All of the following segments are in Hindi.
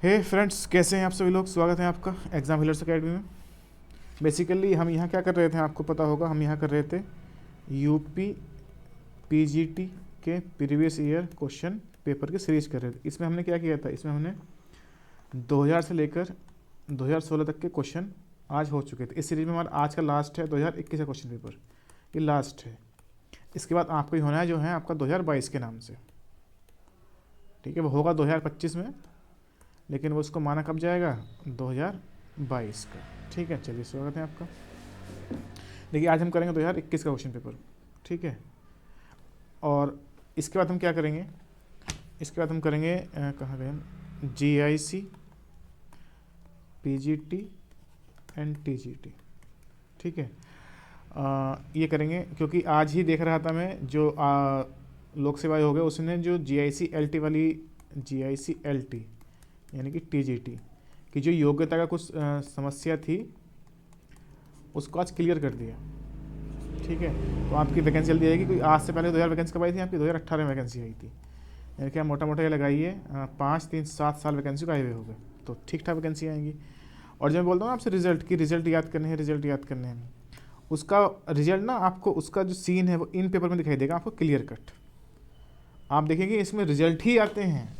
हे फ्रेंड्स, कैसे हैं आप सभी लोग। स्वागत है आपका एग्ज़ाम हिलर्स अकेडमी में। बेसिकली हम यहाँ क्या कर रहे थे, आपको पता होगा, हम यहाँ कर रहे थे यूपी पीजीटी के प्रीवियस ईयर क्वेश्चन पेपर की सीरीज कर रहे थे। इसमें हमने क्या किया था, इसमें हमने 2000 से लेकर 2016 तक के क्वेश्चन आज हो चुके थे। इस सीरीज में हमारा आज का लास्ट है 2021 का क्वेश्चन पेपर, ये लास्ट है। इसके बाद आपको ही होना है जो है आपका 2022 के नाम से, ठीक है। वो होगा 2025 में, लेकिन वो उसको माना कब जाएगा, 2022 का, ठीक है। चलिए, स्वागत है आपका। देखिए, आज हम करेंगे 2021 का क्वेश्चन पेपर, ठीक है। और इसके बाद हम क्या करेंगे, इसके बाद हम करेंगे कहाँ गए, GIC, PGT एंड TGT, ठीक है। ये करेंगे क्योंकि आज ही देख रहा था मैं जो लोक सेवा आयोग है, उसने जो GIC LT वाली, GIC LT यानी कि TGT की जो योग्यता का कुछ समस्या थी, उसको आज क्लियर कर दिया, ठीक है। तो आपकी वैकेंसी जल्दी आएगी। कोई आज से पहले 2000 वैकेंसी कब आई थी आपकी, 2018 में वैकेंसी आई थी। यानी कि आप मोटा मोटा ये लगाइए 5, 3, 7 साल वैकेंसी को आए हुए हो गए, तो ठीक ठाक वैकेंसी आएंगी। और जब मैं बोलता हूँ आपसे रिजल्ट की, रिजल्ट याद करने हैं, रिजल्ट याद करने हैं, उसका रिजल्ट ना आपको, उसका जो सीन है वो इन पेपर में दिखाई देगा आपको क्लियर कट। आप देखेंगे इसमें रिजल्ट ही आते हैं,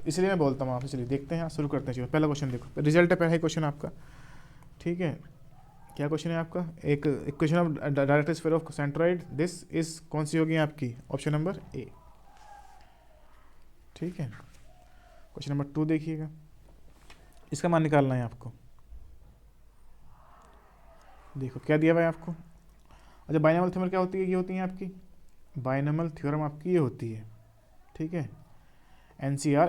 इसलिए मैं बोलता हूँ आपसे। चलिए देखते हैं, शुरू करते हैं। चलो, पहला क्वेश्चन देखो, रिजल्ट है, पहला ही क्वेश्चन आपका, ठीक है। क्या क्वेश्चन है आपका, एक equation of direct sphere of centroid, this is कौन सी होगी आपकी, ऑप्शन नंबर ए, ठीक है। क्वेश्चन नंबर 2 देखिएगा, इसका मान निकालना है आपको। देखो क्या दिया हुआ है आपको। अच्छा, बाइनोमियल थ्योरम क्या होती है, ये होती है आपकी बाइनोमियल थ्योरम, आपकी ये होती है, ठीक है। NCR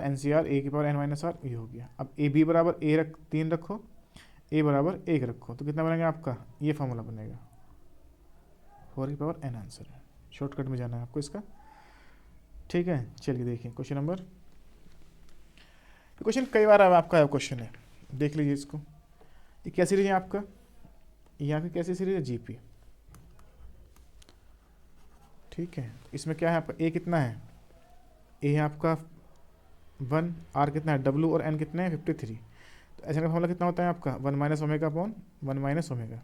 ए की पावर n-r, ये हो गया। अब ए बी बराबर ए 3 रखो, ए बराबर 1 रखो, तो कितना बनेगा आपका, ये फॉर्मूला बनेगा, 4 की पावर n आंसर है। शॉर्टकट में जाना है आपको इसका, ठीक है। चलिए देखिए क्वेश्चन नंबर, क्वेश्चन कई बार आपका क्वेश्चन है, देख लीजिए इसको। ये क्या सीरीज है आपका, ये आपकी कैसी सीरीज है, GP, ठीक है। इसमें क्या है आपका, ए कितना है, ए है आपका 1, R कितना है W, और N कितना है 53। तो ऐसे का फॉर्मूला कितना होता है आपका, 1 minus omega upon 1 minus omega.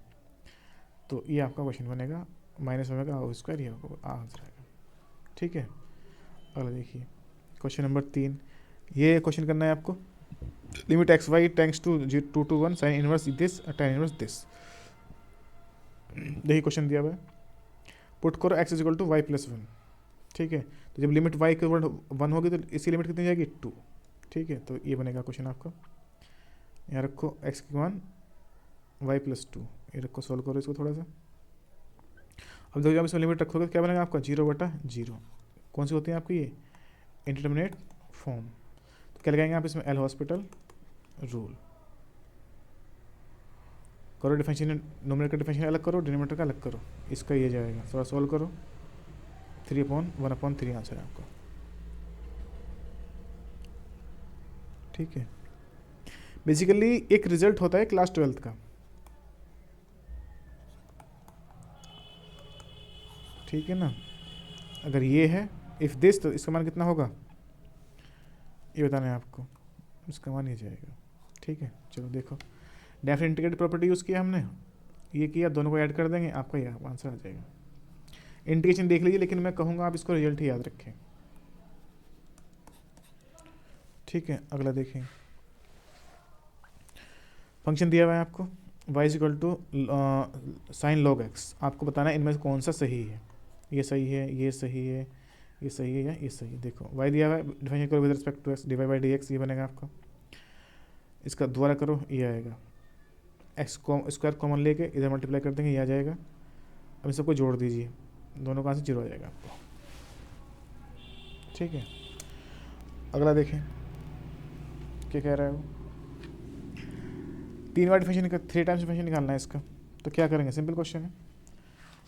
तो ये आपका क्वेश्चन बनेगा माइनस ओमेगा और स्क्वायर, ये आंसर आएगा, ठीक है। अगला देखिए क्वेश्चन नंबर 3, ये क्वेश्चन करना है आपको। Limit XY tends to 2 to 1 sine inverse this tan inverse this. देखिए क्वेश्चन दिया हुआ है, पुट करो x is equal to y plus 1, ठीक है। तो जब लिमिट y के इक्वल 1 होगी तो इसकी लिमिट कितनी जाएगी, 2, ठीक है। तो ये बनेगा क्वेश्चन आपका। यहाँ रखो x की मान y प्लस 2, ये रखो, सोल्व करो इसको थोड़ा सा। अब देखो जब इसमें लिमिट रखोगे तो क्या बनेगा आपका, 0/0। कौन सी होती है आपकी, ये इंडिटरमिनेट फॉर्म। तो क्या लगाएंगे आप इसमें, एल हॉस्पिटल रूल। करो डिफरेंशियल, नोमिनेटर का डिफरेंशियल अलग करो, डिनोमिनेटर का अलग करो, इसका ये जाएगा। थोड़ा सॉल्व करो, 3/1/3 आंसर है आपका, ठीक है। बेसिकली एक रिजल्ट होता है क्लास 12 का, ठीक है ना। अगर ये है इफ दिस, तो इसका मान कितना होगा, ये बताना है आपको, इसका मान ये जाएगा, ठीक है। चलो देखो, डेफिनेट इंटीग्रेटेड प्रॉपर्टी यूज़ किया हमने, ये किया, दोनों को ऐड कर देंगे, आपका ये आंसर आ जाएगा। इंटीग्रेशन देख लीजिए, लेकिन मैं कहूँगा आप इसको रिजल्ट ही याद रखें, ठीक है। अगला देखें, फंक्शन दिया हुआ है आपको, y is equal to sine log x। आपको बताना है इनमें से कौन सा सही है, ये सही है, ये सही है, ये सही है या ये सही है। देखो y दिया हुआ है, डिफरेंशिएट करो with respect to x, dy by dx, ये बनेगा आपका। इसका दोबारा करो, ये आएगा, x स्क्वायर कॉमन लेके इधर मल्टीप्लाई कर देंगे, ये आ जाएगा। अब इन सबको जोड़ दीजिए, दोनों का आंसर 0 आ जाएगा आपको, ठीक है। अगला देखें क्या कह रहा है वो, 3 बार डिफरेंशियल 3 टाइम्स डिफरेंशियल निकालना है इसका। तो क्या करेंगे, सिंपल क्वेश्चन है।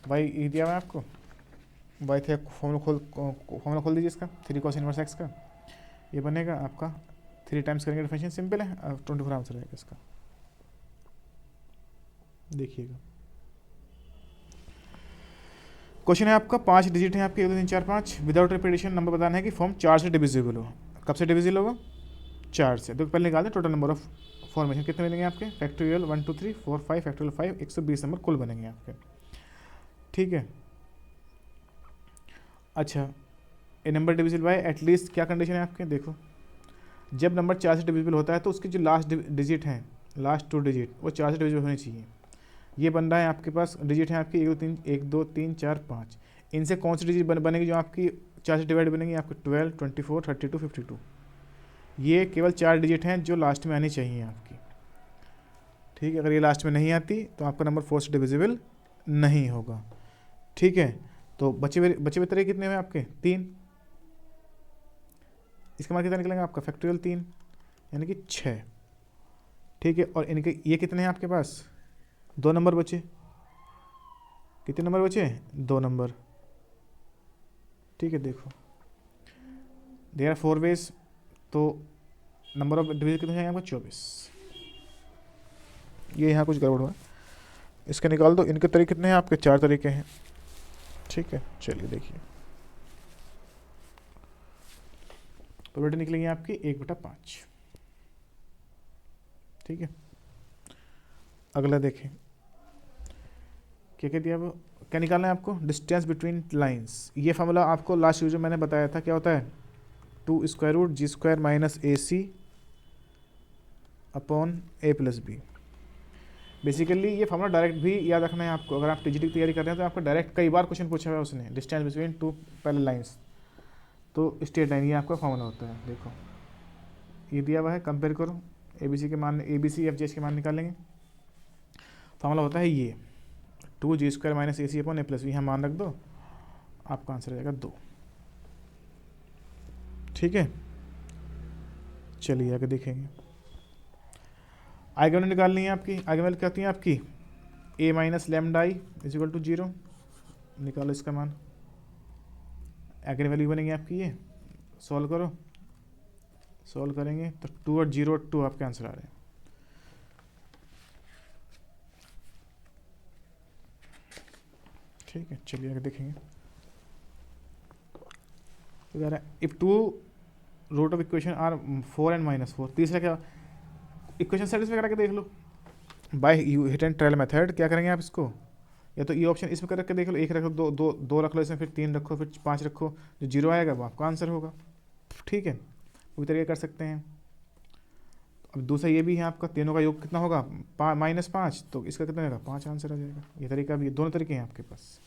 भाई ये दिया हुआ है आपको, वाई थे फॉर्मूला खोल दीजिए इसका, 3 cos इनवर्स x का, ये बनेगा आपका 3 टाइम्स करेंगे डिफरेंशियल, सिंपल है, 24 आंसर आएगा इसका। देखिएगा क्वेश्चन है आपका, 5 डिजिट है आपके, 1 2 3 4 5, विदाउट रिपीटेशन नंबर बताना है कि फॉर्म 4 से डिविजिबल हो। कब से डिविजिबल होगा, 4 से। तो पहले निकाल दें टोटल नंबर ऑफ फॉर्मेशन कितने बनेंगे आपके, फैक्टोरियल 1 2 3 4 5 फैक्टोरियल 5, 120 नंबर कुल बनेंगे आपके। ठीक है। अच्छा, ए नंबर डिविजिबल बाय एटलीस्ट क्या कंडीशन है आपके, देखो जब नंबर 4 से डिविजिबल होता है तो उसकी जो लास्ट डिजिट हैं, लास्ट 2 डिजिट वो 4 से डिविजिबल होनी चाहिए। ये बन रहा है आपके पास डिजिट है आपकी 1 2 3 4 5। इनसे कौन सी डिजिट बनेगी जो आपकी 4 से डिवाइड बनेगी, आपकी 12 24 32 52। ये केवल 4 डिजिट हैं जो लास्ट में आनी चाहिए आपकी। ठीक है, अगर ये लास्ट में नहीं आती तो आपका नंबर 4 से डिविजिबल नहीं होगा। ठीक है, तो बचे हुए तरह कितने हुए आपके, 3। इसका मतलब कितना निकलेगा आपका, फैक्टोरियल 3 यानी कि 6। ठीक है, और इनके ये कितने हैं आपके पास, 2 नंबर बचे। कितने नंबर बचे, 2 नंबर। ठीक है, देखो देयर आर 4 वेज, तो नंबर ऑफ डिविजन कितने हैं आपका, 24। ये यहाँ कुछ गड़बड़ हुआ, इसके निकाल दो। इनके तरीके कितने हैं आपके, 4 तरीके हैं। ठीक है, चलिए देखिए, प्रोबेबिलिटी निकलेंगी आपकी 1/5। ठीक है, अगला देखें क्या क्या दिया, वो क्या निकालना है आपको, डिस्टेंस बिटवीन लाइंस। ये फार्मूला आपको लास्ट वीडियो मैंने बताया था, क्या होता है, 2 square root G square minus AC upon A plus B। Basically ये फार्मूला डायरेक्ट भी याद रखना है आपको, अगर आप TGT की तैयारी कर रहे हैं तो आपको डायरेक्ट कई बार क्वेश्चन पूछा हुआ है उसने, डिस्टेंस बिटवीन 2 पैरेलल लाइंस। तो स्ट्रेट लाइन ये आपका फार्मूला होता है। देखो ये दिया हुआ है, कंपेयर करो, ABC के मान, ABC FGH के मान निकालेंगे। फार्मूला होता है ये 2 G square minus AC upon A plus B। यहाँ मान रख दो, आपका आंसर आ जाएगा 2। ठीक है, चलिए आगे देखेंगे। आइगन वैल्यू निकालनी है आपकी। आइगन वैल्यू क्या होती है आपकी, A minus lambda I is equal to 0। निकालो इसका मान, आइगन वैल्यू बनेगी आपकी ये। सॉल्व करो, सॉल्व करेंगे तो 2 और 0 और 2 आपके आंसर आ रहे हैं। ठीक है, चलिए आगे देखेंगे। तो कह रहा है if 2 root of equation are 4 and -4। तीसरा क्या, इक्वेशन सेटिस्फाई करा के देख लो by hit and trial method. क्या करेंगे आप इसको, या तो ये ऑप्शन इसमें कर के देख लो, 1 रख लो, दो रख लो इसमें, फिर 3 रखो, फिर 5 रखो, जो 0 आएगा वो आपका आंसर होगा। ठीक है, वो भी तरीके कर सकते हैं। अब दूसरा ये भी है आपका, तीनों का योग कितना होगा, -5, तो इसका कितना होगा, 5 आंसर आ जाएगा। ये तरीका भी, दोनों तरीके हैं आपके पास।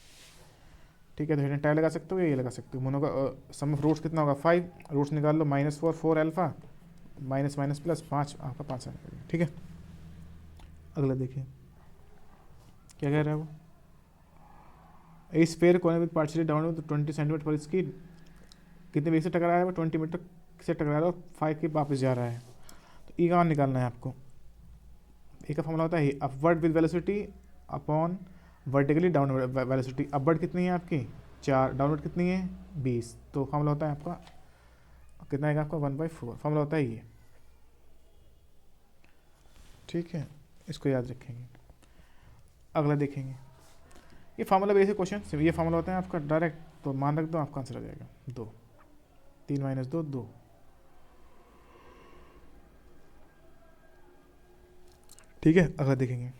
ठीक है, तो हिट एंड ट्रायल लगा सकते हो या ये लगा सकते हो। मोनो का सम ऑफ रूट्स कितना होगा, 5, रूट्स निकाल लो, -4 4 अल्फा माइनस माइनस प्लस 5, आपका 5 आएगा। ठीक है, अगला देखिए क्या कह रहा है वो, इस पेयर कोने विद पार्शियली डाउन तो 20 सेंटीमीटर पर इसकी कितने वेग से टकरा है वो, 20 मीटर से टकरा रहा है और 5 के वापस जा रहा है। तो ई का मान निकालना है आपको। ए का फॉर्मूला होता है upward with velocity upon vertically downward velocity. Upward कितनी है आपकी 4, डाउनवर्ड कितनी है 20। तो फॉर्मूला होता है आपका कितना आएगा आपका 1/4। फॉर्मूला होता है ये। ठीक है, इसको याद रखेंगे। अगला देखेंगे, ये फार्मूला बेसिक क्वेश्चन, ये फार्मूला होता है आपका डायरेक्ट, तो मान रख दो, आपका आंसर आ जाएगा 2। 3 - 2 2। ठीक है, अगला देखेंगे।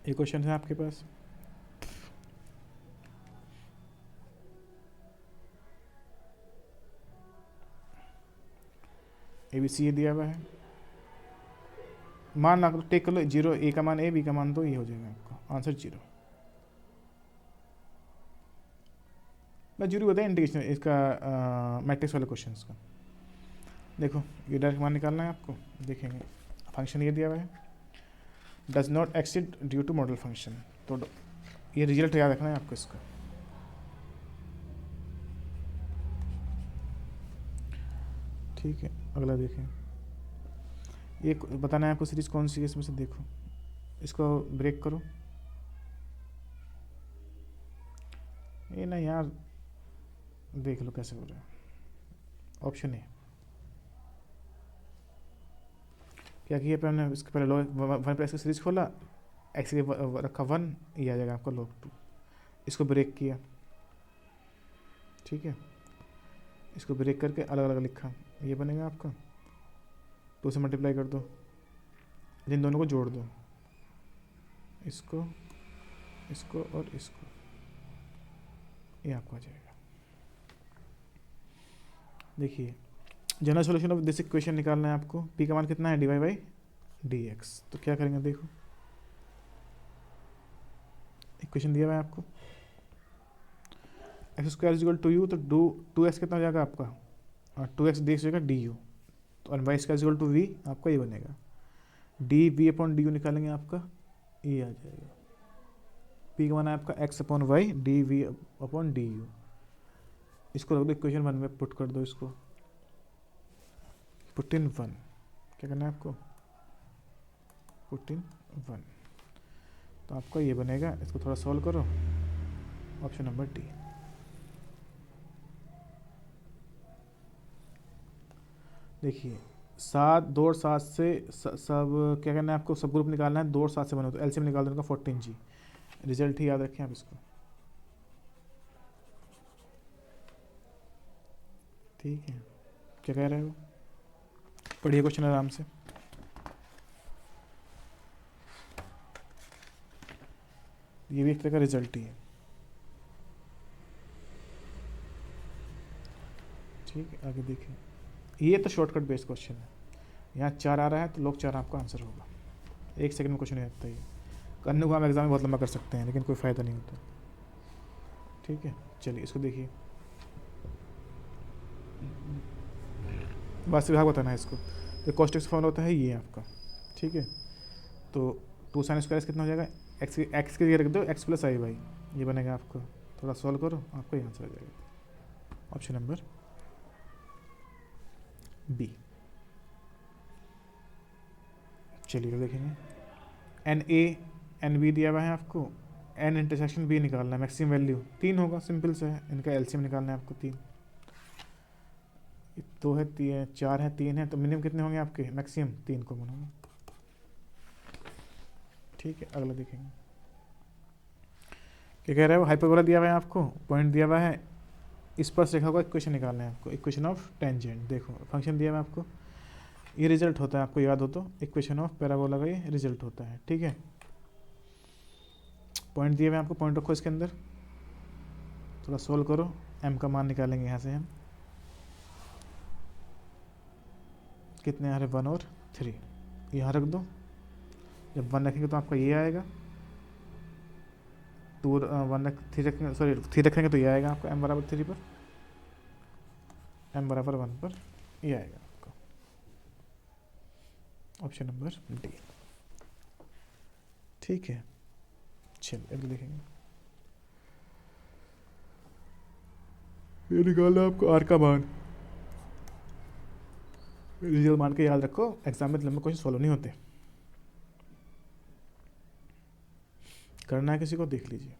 ये क्वेश्चन है आपके पास, ABC ये दिया हुआ है, मान ना टेक कर लो 0। A का मान A, B का मान 2, ये हो जाएगा आपका आंसर 0। मैं जरूरी बताया इंटीग्रेशन इसका मैट्रिक्स वाले क्वेश्चन का। देखो ये डायरेक्ट मान निकालना है आपको, देखेंगे फंक्शन ये दिया हुआ है, does not exceed due to model function. तो ये रिजल्ट याद रखना है आपको इसका। ठीक है, अगला देखें, ये बताना है आपको सीरीज कौन सी है इसमें से। देखो इसको ब्रेक करो, ये ना यार, देख लो कैसे हो रहा है। ऑप्शन है क्या किया पे हमने, इसके पहले लॉग 1 पे इसका सीरीज खोला, एक्स रखा 1, ये आ जाएगा आपका लॉग 2। इसको ब्रेक किया, ठीक है, इसको ब्रेक करके अलग अलग लिखा, ये बनेगा आपका 2 से मल्टीप्लाई कर दो, इन दोनों को जोड़ दो, इसको इसको और इसको, ये आपको आ जाएगा। देखिए general solution of this equation निकालना है आपको। p का मान कितना है, dy बाई dx। तो क्या करेंगे, देखो इक्वेशन दिया हुआ है आपको, x square equal to u, तो 2x कितना हो जाएगा आपका, और 2x dx हो जाएगा du, तो और y square equal to v आपका ये बनेगा, d v upon d u निकालेंगे आपका ये आ जाएगा। p का मान है आपका x upon y d v upon d u. इसको रख दो इक्वेशन 1 में, पुट कर दो इसको, पुट इन 1, क्या करना है आपको, पुट इन 1, तो आपका ये बनेगा। इसको थोड़ा सॉल्व करो, ऑप्शन नंबर डी। देखिए 7, 2 और 7 से सब क्या करना है आपको, सब ग्रुप निकालना है, 2 और 7 से बने, तो एलसीएम निकाल देने का 14G, रिजल्ट ही याद रखें आप इसको, ठीक है। क्या कह रहे हो, पढ़िए क्वेश्चन आराम से। ये भी एक तरह का रिजल्ट ही है, ठीक है। आगे देखिए, ये तो शॉर्टकट बेस्ड क्वेश्चन है, यहाँ 4 आ रहा है तो लोग 4 आपका आंसर होगा, 1 सेकंड में क्वेश्चन नहीं आता। ये करने को हम एग्जाम में बहुत लंबा कर सकते हैं, लेकिन कोई फ़ायदा नहीं होता, ठीक है। चलिए इसको देखिए, वास्तविक भाग बताना है इसको, तो कॉस्ट एक्स फॉर्मूला होता है ये आपका, ठीक है। तो 2 साइन स्क्वायर कितना हो जाएगा, एक्स के लिए रख दो एक्स प्लस आई वाई, ये बनेगा आपको, थोड़ा सॉल्व करो आपको ये आंसर आ जाएगा, ऑप्शन नंबर बी। चलिए देखेंगे, एन ए एन बी दिया हुआ है आपको, एन इंटरसेक्शन बी निकालना है, मैक्सिमम वैल्यू 3 होगा, सिंपल से है, इनका एलसीएम निकालना है आपको 3, 2 है 4 है 3 है, तो मिनिमम कितने होंगे आपके, मैक्सिमम 3 को बनाओगे, ठीक है। अगला देखेंगे, क्या कह रहा है वो, हाइपरबोला दिया हुआ है आपको, पॉइंट दिया हुआ है, इस पर रेखा का इक्वेशन निकालना है आपको, इक्वेशन ऑफ टेंजेंट। देखो फंक्शन दिया हुआ है आपको, ये रिजल्ट होता है, आपको याद हो तो, इक्वेशन ऑफ पैराबोला का ये रिजल्ट होता है, ठीक है। पॉइंट दिए हुए हैं आपको, पॉइंट रखो इसके अंदर, थोड़ा सोल्व करो, m का मान निकालेंगे यहाँ से हम, कितने आ रहे 1 और 3, यहाँ रख दो, जब 1 रखेंगे तो आपका ये आएगा, 2 1 3 रखेंगे, सॉरी 3 रखेंगे तो ये आएगा आपका, m बराबर 3 पर, m बराबर 1 पर ये आएगा आपका, ऑप्शन नंबर डी, ठीक है। चलिए अगले देखेंगे, ये निकालना है आपको आर का मान, रियल मान के याद रखो, एग्जाम में लंबे क्वेश्चन सॉल्व नहीं होते, करना है किसी को देख लीजिए,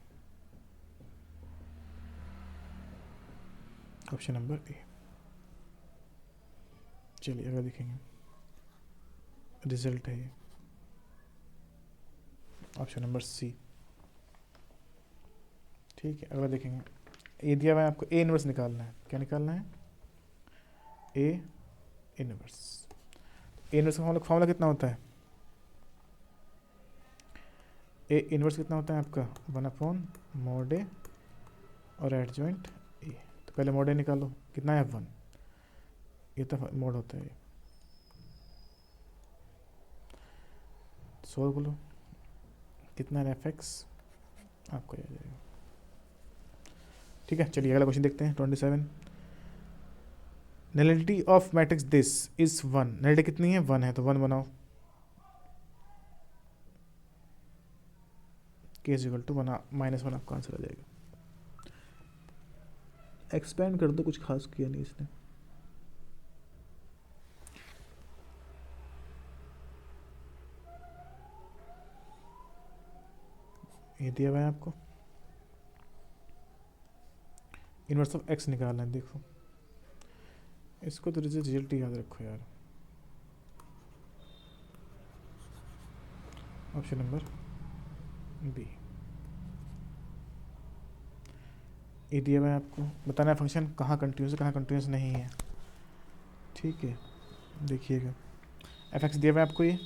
ऑप्शन नंबर ए। चलिए अगर देखेंगे, रिजल्ट है ये, ऑप्शन नंबर सी, ठीक है। अगला देखेंगे, ए दिया हुआ है आपको, ए इनवर्स निकालना है, क्या निकालना है, ए इनवर्स। ए इनवर्स का फॉर्मूला कितना होता है, ए इनवर्स कितना होता है आपका, 1 mod ए और एडजॉइंट ए, तो पहले mod ए निकालो, कितना है 1, ये तो मोड होता है, सोल्व लो, कितना है एफ एक्स आपको आ जाएगा, ठीक है। चलिए अगला क्वेश्चन देखते हैं, 27, nullity of matrix this is 1, nullity कितनी है 1 है, तो 1 बनाओ, k इज इक्वल टू 1 -1 आपका आंसर आ जाएगा। एक्सपेंड कर दो, कुछ खास किया नहीं इसने, ये दिया हुआ है आपको, इनवर्स ऑफ x निकालना है, देखो इसको तो रिजल्ट ही याद रखो यार, ऑप्शन नंबर बी। ये दिया हुआ है आपको, बताना है फंक्शन कहाँ कंटिन्यूस है कहाँ कंटिन्यूस नहीं है, ठीक है। देखिएगा fx दिया हुआ है आपको, ये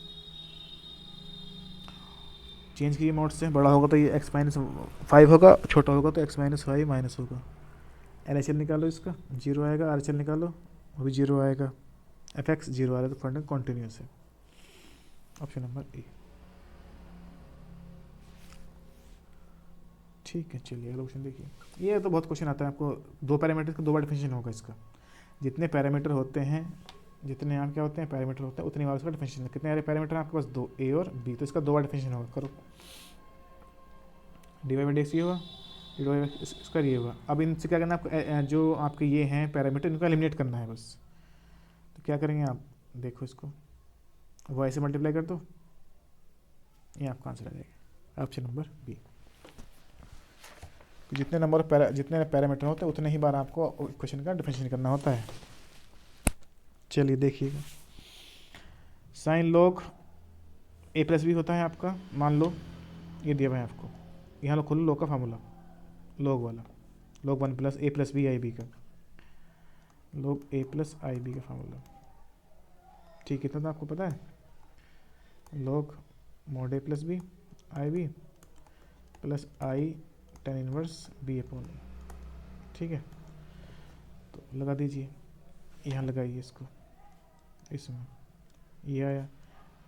चेंज कीजिए मोड से, बड़ा होगा तो ये x माइनस 5 होगा, छोटा होगा तो x माइनस 5 माइनस होगा। LHL निकालो इसका, 0 आएगा, RHL निकालो वो भी 0 आएगा, fx 0 आ रहा है तो फंक्शन कॉन्टिन्यूस है। Option number A. ठीक है, चलिए अगला क्वेश्चन देखिए। ये तो बहुत क्वेश्चन आता है आपको, दो पैरामीटर का दो बार डिफिनेशन होगा इसका। जितने पैरामीटर होते हैं, जितने यहाँ क्या होते हैं पैरामीटर होते हैं, उतनी बार उसका डिफिनेशन। कितने सारे पैरामीटर हैं आपके पास? दो, ए और बी, तो इसका दो बार डिफिनेशन होगा। करो, डिवाइड बाई डेक्स ये हुआ, डिवाइड इसका ये हुआ। अब इनसे क्या करना है आपको, जो आपके ये हैं पैरामीटर, इनको एलिमिनेट करना है बस। तो क्या करेंगे आप, देखो इसको वाई से मल्टीप्लाई कर दो, ये आपका आंसर आ जाएगा, ऑप्शन नंबर बी। जितने पैरामीटर होते हैं उतने ही बार आपको क्वेश्चन का डिफरेंशिएशन करना होता है। चलिए देखिएगा, sign log A plus B होता है आपका। मान लो ये दिया हुआ है आपको, यहाँ लो खोलो लॉग का फार्मूला, लॉग वाला, log 1 plus A plus B I B का, log A plus I B का फार्मूला। ठीक, कितना था आपको पता है? Log mod A plus B I B plus I tan inverse B upon A. ठीक है, तो लगा दीजिए, यहाँ लगाइए इसको, इसमें ये आया,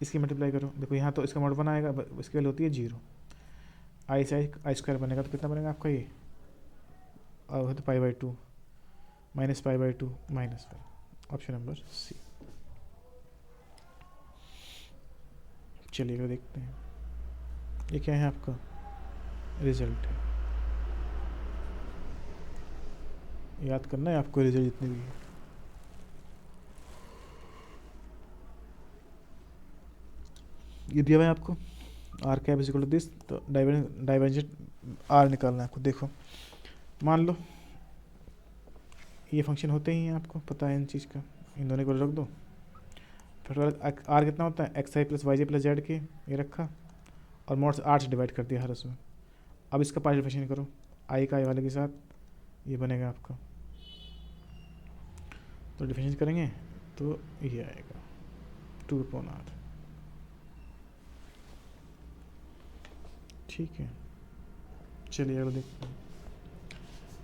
इसकी मल्टीप्लाई करो, देखो यहाँ तो इसका मॉड 1 आएगा, इसकी वैल्यू होती है 0। आई से आई स्क्वायर बनेगा तो कितना बनेगा आपका ये, और तो π/2 minus π/2 minus 5, option number C. चलिए देखते हैं, ये क्या है आपका रिजल्ट है, याद करना है आपको रिजल्ट जितने भी है। ये दिया हुआ है आपको, r cap is equal to this, तो डाइवर्जेंट आर निकालना है आपको। देखो मान लो ये फंक्शन होते ही हैं, आपको पता है इन चीज़ का, इन दोनों को रख दो। फिर आर कितना होता है, एक्स आई प्लस वाई जे प्लस जेड के, ये रखा और मोड से 8 से डिवाइड कर दिया हर उसमें। अब इसका पार्शियल फ्रैक्शन करो, आई का आई वाले के साथ, ये बनेगा आपका, तो डिफरेंशिएट करेंगे तो ये आएगा 2/r। ठीक है, चलिए अगर देखते हैं,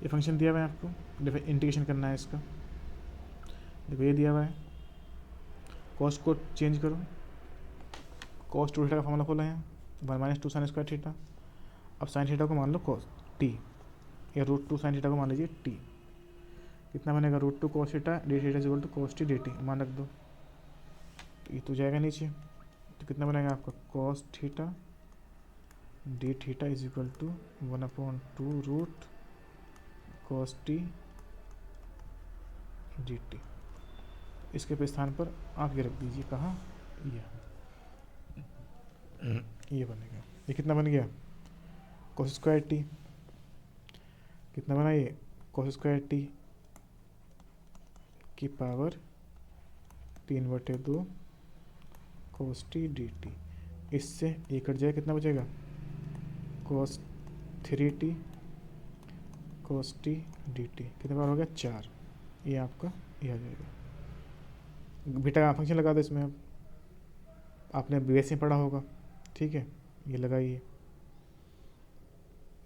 ये फंक्शन दिया हुआ है आपको, इंटीग्रेशन करना है इसका। देखो ये दिया हुआ है, कॉस्ट को चेंज करो, कॉस 2 थीटा का फॉर्मूला खोला है, 1 माइनस 2 साइन स्क्वायर थीटा। अब साइन थीटा को मान लो कॉस टी, या √2 साइन थीटा को मान लीजिए टी। कितना बनेगा, √2 cos theta d theta equal to cos t d t, मान रख दो, तो ये तो जाएगा नीचे, तो कितना बनेगा आपका cos theta d theta is equal to 1/2 root cos t d t. इसके पे स्थान पर आप ये रख दीजिए, कहाँ, ये बनेगा। ये कितना बन गया, कॉस स्क्वायर टी, कितना बना ये, कॉस स्क्वायर टी की power 3/2 cos t d T. इससे ये कट जाए, कितना बचेगा, cos 3t cos t d T, कितने बार हो गया, 4। ये आपका ये आ जाएगा। बीटा का फंक्शन लगा दो इसमें, अब आपने बेस में पढ़ा होगा। ठीक है, ये लगाइए,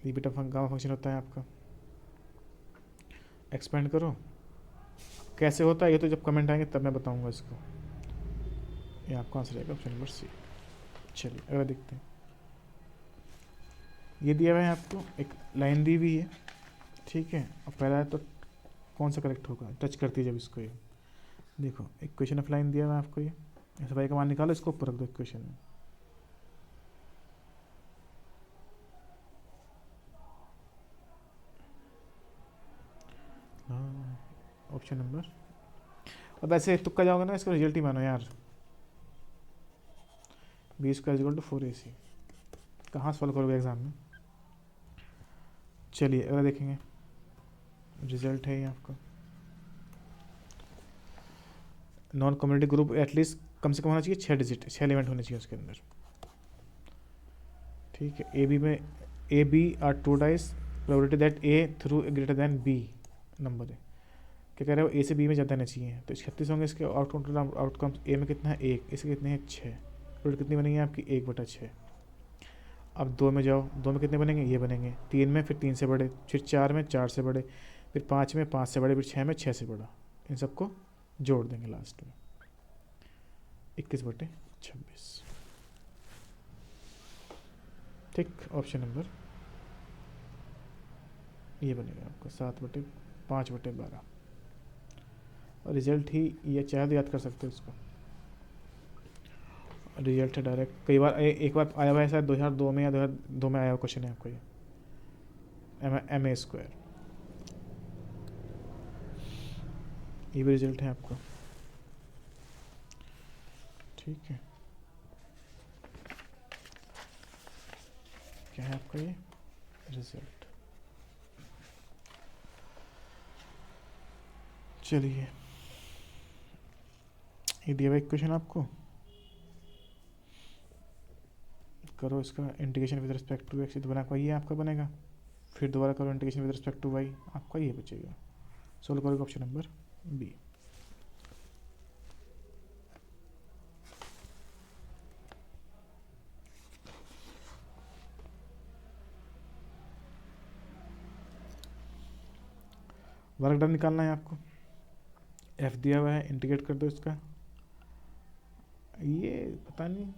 ये बीटा गामा फंक्शन होता है आपका। एक्सपेंड करो, कैसे होता है ये तो जब कमेंट आएंगे तब मैं बताऊंगा इसको। ये आपका आंसर आएगा ऑप्शन नंबर सी। चलिए अगर देखते हैं, ये दिया हुआ है आपको, एक लाइन दी हुई है। ठीक है, अब पहला है तो कौन सा करेक्ट होगा, टच करती है जब इसको, ये देखो इक्वेशन ऑफ लाइन दिया हुआ है आपको, ये ऐसे भाई का मान निकालो, इसको ऊपर रख दो इक्वेशन में। ऑप्शन नंबर, अब ऐसे तुक्का जाओगे ना, इसका रिजल्ट ही मानो यार, b² = 4ac। कहाँ सॉल्व करोगे एग्जाम में। चलिए अगर देखेंगे, रिजल्ट है ये आपका, नॉन कम्युनिटी ग्रुप एटलीस्ट कम से कम होना चाहिए 6 डिजिट, 6 एलिमेंट होने चाहिए उसके अंदर। ठीक है, ए बी में AB are 2 dice, probability that A throw greater than B number है, क्या कह रहे हो, ए से बी में ज़्यादा आना चाहिए, तो 36 होंगे इसके आउटकम्स। ए में कितना है 1, इसके कितने हैं 6, टोटल कितनी बनेंगी आपकी 1/6। अब 2 में जाओ, 2 में कितने बनेंगे, ये बनेंगे 3 में, फिर 3 से बड़े, फिर 4 में 4 से बड़े, फिर 5 में 5 से बड़े, फिर 6 में 6 से बड़ा। इन सबको जोड़ देंगे लास्ट में, 21/26। ठीक, ऑप्शन नंबर ये बनेगा आपका 7/5/12। और रिजल्ट ही ये चाहे तो याद कर सकते हो इसको, रिजल्ट है डायरेक्ट। कई बार एक बार आया हुआ है शायद 2002 में या 2002 में आया हुआ क्वेश्चन है आपको, ये MA², ये भी रिजल्ट है आपको। ठीक है, क्या है आपका ये रिजल्ट। चलिए, ये दिया हुआ एक क्वेश्चन आपको, करो इसका integration with respect to x, तो बना ये आपका बनेगा, फिर दोबारा करो integration with respect to y, आपका ये बचेगा। सोल्व करोगे option number B. Work done निकालना है आपको, एफ दिया हुआ है, इंटीग्रेट कर दो इसका, ये पता नहीं,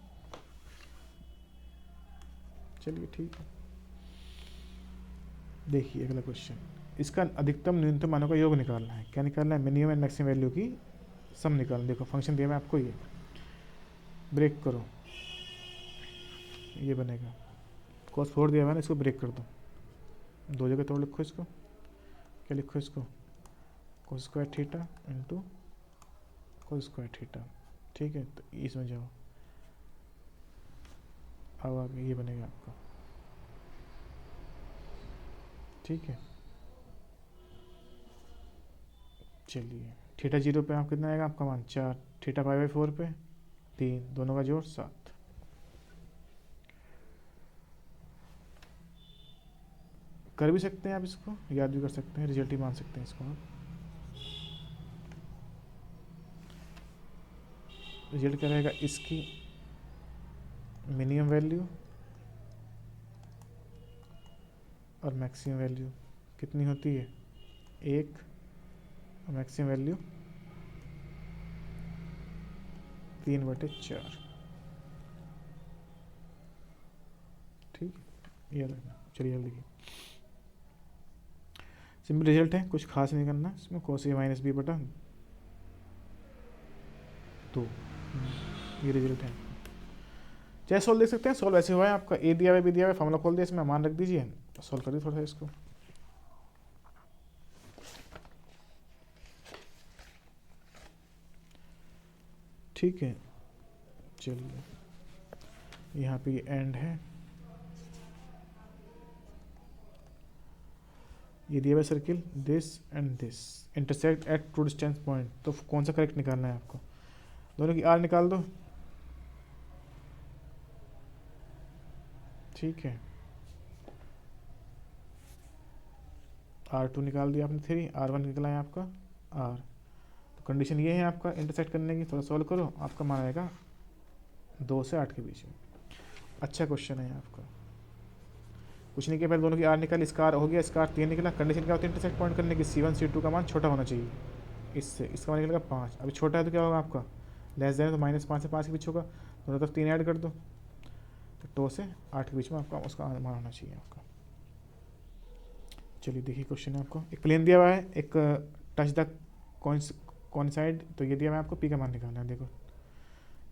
चलिए ठीक है। देखिए अगला क्वेश्चन, इसका अधिकतम न्यूनतम मानों का योग निकालना है। क्या निकालना है, मिनिमम एंड मैक्सिमम वैल्यू की सम निकालना। देखो फंक्शन दिया मैं आपको, ये ब्रेक करो, ये बनेगा cos 4 दिया हुआ है ना, इसको ब्रेक कर दो, 2 जगह तोड़ लिखो इसको, क्या लिखो इसको, cos square theta into cos square theta. ठीक है, तो इसमें जाओ, अब आगे ये बनेगा आपका। ठीक है, चलिए थीटा 0 पे आप कितना आएगा आपका मान 4, थीटा π/4 पे 3, दोनों का जोड़ 7। कर भी सकते हैं आप इसको, याद भी कर सकते हैं, रिजल्ट ही मान सकते हैं इसको आप। रिजल्ट क्या रहेगा, इसकी मिनिमम वैल्यू और मैक्सिमम वैल्यू कितनी होती है 1, और मैक्सिमम वैल्यू 3/4। ठीक है, ये रखना। चलिए देखिए, सिंपल रिजल्ट है, कुछ खास नहीं करना इसमें, cos A - B/2, ये रिजल्ट है। चाहे सोल्व देख सकते हैं, सोल्व ऐसे हुआ है आपका, ए दिया हुआ बी दिया हुआ, फॉर्मूला खोल दिया, इसमें मान रख दीजिए, सोल्व करिए थोड़ा सा इसको। ठीक है, चलिए यहाँ पे ये एंड है, ये दिया हुआ circle, this and this intersect at two distance point, तो कौन सा करेक्ट निकालना है आपको, दोनों की आर निकाल दो। ठीक है, R2 निकाल दिया आपने 3, R1 निकला है आपका R, तो कंडीशन ये है आपका इंटरसेक्ट करने की। थोड़ा सॉल्व करो, आपका मान आएगा 2 से 8 के बीच में। अच्छा क्वेश्चन है आपका, कुछ नहीं किया, पहले दोनों की आर निकाली, इसका आर हो गया, इसका आर 3 निकला। कंडीशन क्या होती है इंटरसेक्ट पॉइंट करने की, C1 C2 का मान छोटा होना चाहिए इससे, इसका मान निकलेगा 5। अभी छोटा है तो क्या होगा आपका, लेस देन, तो -5 से 5 के बीच होगा, दोनों तरफ 3 ऐड कर दो, तो 2 से 8 के बीच में आपका उसका मान होना चाहिए आपका। चलिए देखिए क्वेश्चन है आपको, एक प्लेन दिया हुआ है, एक टच द कॉइंसाइड, तो ये दिया हुआ है आपको, पी का मान निकालना है। देखो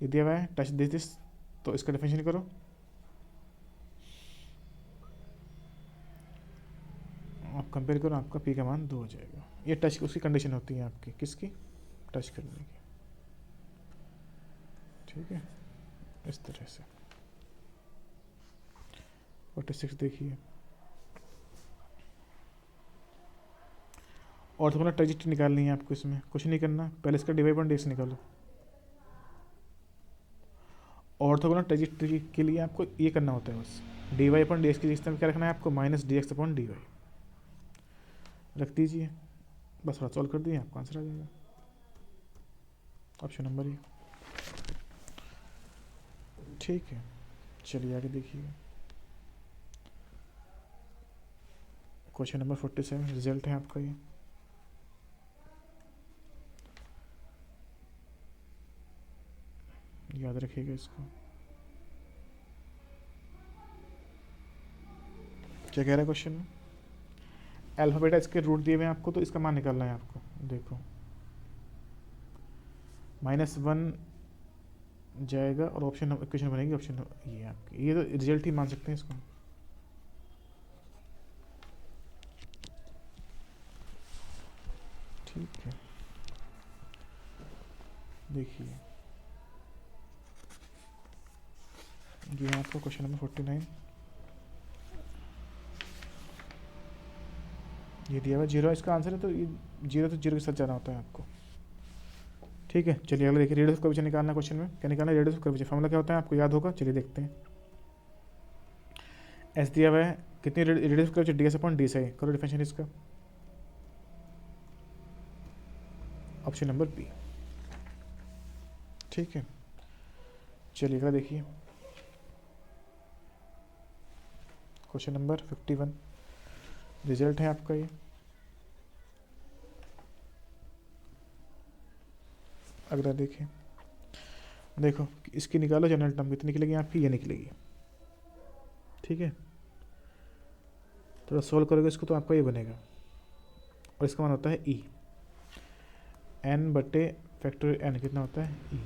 ये दिया हुआ है टच दिस, तो इसका डेफिनेशन करो, आप कंपेयर करो, आपका पी का मान 2 हो जाएगा। ये टच उसकी कंडीशन होती है आपकी, किसकी, टच करने की। ठीक है, इस तरह से 46 देखिए, और थोड़ा ट्रेजेक्टरी निकालनी है आपको, इसमें कुछ नहीं करना, पहले इसका dy/dx निकालो। ऑर्थोगोनल ट्रेजेक्टरी के लिए आपको ये करना होता है बस, dy/dx की जगह क्या रखना है आपको, -dx/dy रख दीजिए। बस थोड़ा सॉल्व कर दिए आपका आंसर आ जाएगा। Option number A. ठीक है, चलिए आगे देखिए। क्वेश्चन नंबर 47 रिजल्ट है आपका ये। याद रखिएगा इसको। क्या कह रहा है क्वेश्चन में? अल्फाबेटा इसके रूट दिए हुए हैं आपको, तो इसका मान निकालना है आपको। देखो -1 जाएगा और ऑप्शन इक्वेशन बनेगी ऑप्शन ये आपकी, ये तो रिजल्ट ही मान सकते हैं इसको। ठीक है, देखिए ये आपका क्वेश्चन नंबर 49। ये दिया हुआ 0 इसका आंसर है, तो ये 0 तो 0 के साथ जाना होता है आपको। ठीक है, चलिए अगला देखिए। रेडियस ऑफ कर्वेचर निकालना क्वेश्चन में। क्या निकालना है? रेडियस ऑफ कर्वेचर फॉर्मूला क्या होता है आपको याद होगा, चलिए देखते हैं। एस दिया हुआ है, कितनी radius of curvature? ds upon d से। करो डिफिनेशन इसका। Option number B. ठीक है, चलिए अगला देखिए। क्वेश्चन नंबर 51 रिजल्ट है आपका ये। अगला देखिए, देखो इसकी निकालो जनरल टर्म, कितनी निकलेगी आपकी? ये निकलेगी। ठीक है, थोड़ा सोल्व करोगे इसको तो आपका ये बनेगा, और इसका मान होता है ई। n बटे फैक्टर n कितना होता है? ई।